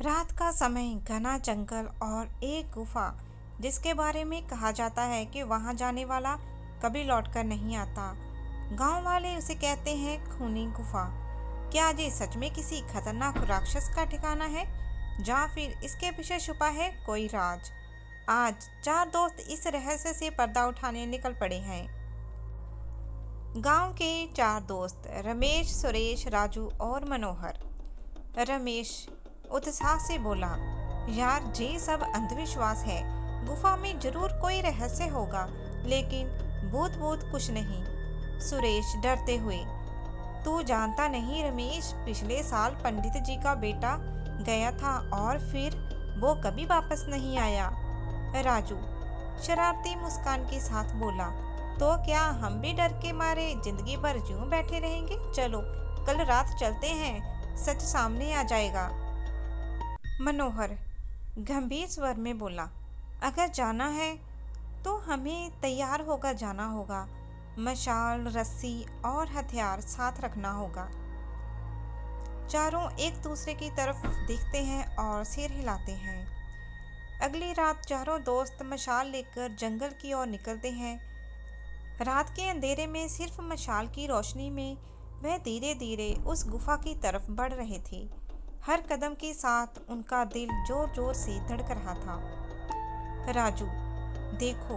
रात का समय, घना जंगल और एक गुफा जिसके बारे में कहा जाता है कि वहां जाने वाला कभी लौटकर नहीं आता। गांव वाले उसे कहते हैं खूनी गुफा। क्या ये सच में किसी खतरनाक राक्षस का ठिकाना है, या फिर इसके पीछे छुपा है कोई राज? आज चार दोस्त इस रहस्य से पर्दा उठाने निकल पड़े हैं। गांव के चार दोस्त रमेश, सुरेश, राजू और मनोहर। रमेश उत्साह से बोला, यार ये सब अंधविश्वास है। गुफा में जरूर कोई रहस्य होगा, लेकिन भूत भूत कुछ नहीं। सुरेश डरते हुए, तू जानता नहीं रमेश, पिछले साल पंडित जी का बेटा गया था और फिर वो कभी वापस नहीं आया। राजू शरारती मुस्कान के साथ बोला, तो क्या हम भी डर के मारे जिंदगी भर यूं बैठे रहेंगे? चलो कल रात चलते हैं, सच सामने आ जाएगा। मनोहर गंभीर स्वर में बोला, अगर जाना है तो हमें तैयार होकर जाना होगा। मशाल, रस्सी और हथियार साथ रखना होगा। चारों एक दूसरे की तरफ देखते हैं और सिर हिलाते हैं। अगली रात चारों दोस्त मशाल लेकर जंगल की ओर निकलते हैं। रात के अंधेरे में सिर्फ मशाल की रोशनी में वह धीरे धीरे उस गुफा की तरफ बढ़ रहे थे। हर कदम के साथ उनका दिल जोर जोर से धड़क रहा था। राजू, देखो,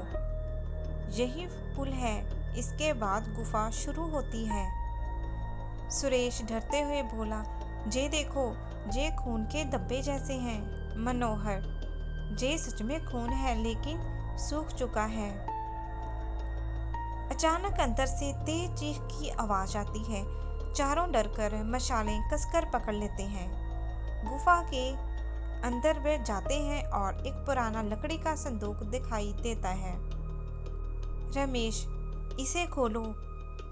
यही पुल है, इसके बाद गुफा शुरू होती है। सुरेश डरते हुए बोला, जे देखो, जे खून के धब्बे जैसे हैं। मनोहर, जे सच में खून है लेकिन सूख चुका है। अचानक अंदर से तेज चीख की आवाज आती है। चारों डरकर मशालें कसकर पकड़ लेते हैं। गुफा के अंदर वे जाते हैं और एक पुराना लकड़ी का संदूक दिखाई देता है। रमेश, इसे खोलो।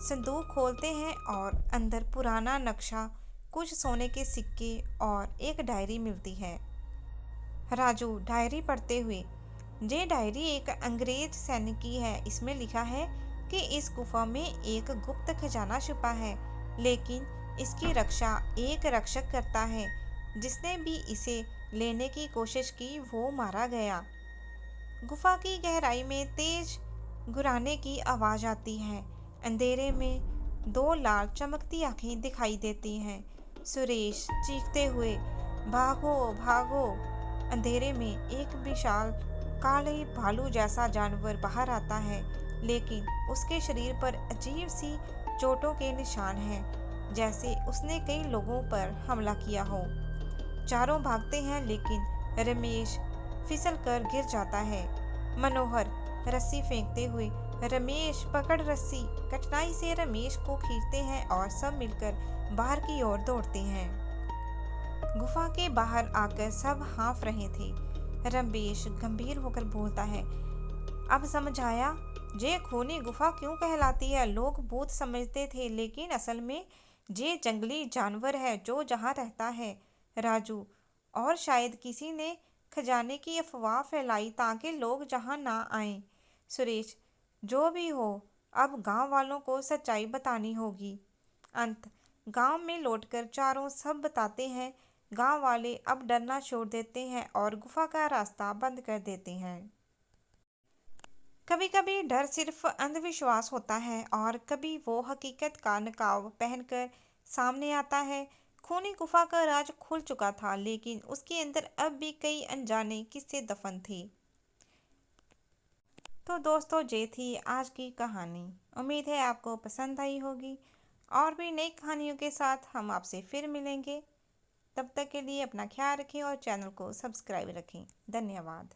संदूक खोलते हैं और अंदर पुराना नक्शा, कुछ सोने के सिक्के और एक डायरी मिलती है। राजू डायरी पढ़ते हुए, ये डायरी एक अंग्रेज सैनिक की है। इसमें लिखा है कि इस गुफा में एक गुप्त खजाना छुपा है, लेकिन इसकी रक्षा एक रक्षक करता है। जिसने भी इसे लेने की कोशिश की वो मारा गया। गुफा की गहराई में तेज गुर्राने की आवाज आती है। अंधेरे में दो लाल चमकती आंखें दिखाई देती हैं। सुरेश चीखते हुए, भागो भागो। अंधेरे में एक विशाल काले भालू जैसा जानवर बाहर आता है, लेकिन उसके शरीर पर अजीब सी चोटों के निशान हैं, जैसे उसने कई लोगों पर हमला किया हो। चारों भागते हैं, लेकिन रमेश फिसल कर गिर जाता है। मनोहर रस्सी फेंकते हुए, रमेश पकड़ रस्सी। कठिनाई से रमेश को खींचते हैं और सब मिलकर बाहर की ओर दौड़ते हैं। गुफा के बाहर आकर सब हाँफ रहे थे। रमेश गंभीर होकर बोलता है, अब समझ आया, ये खूनी गुफा क्यों कहलाती है। लोग भूत समझते थे, लेकिन असल में ये जंगली जानवर है जो जहाँ रहता है। राजू, और शायद किसी ने खजाने की अफवाह फैलाई ताकि लोग जहाँ ना आए। सुरेश, जो भी हो, अब गांव वालों को सच्चाई बतानी होगी। अंत गांव में लौटकर चारों सब बताते हैं। गांव वाले अब डरना छोड़ देते हैं और गुफा का रास्ता बंद कर देते हैं। कभी कभी डर सिर्फ अंधविश्वास होता है और कभी वो हकीकत का नकाब पहनकर सामने आता है। खूनी गुफा का राज खुल चुका था, लेकिन उसके अंदर अब भी कई अनजाने किस्से दफन थे। तो दोस्तों, ये थी आज की कहानी। उम्मीद है आपको पसंद आई होगी। और भी नई कहानियों के साथ हम आपसे फिर मिलेंगे। तब तक के लिए अपना ख्याल रखें और चैनल को सब्सक्राइब रखें। धन्यवाद।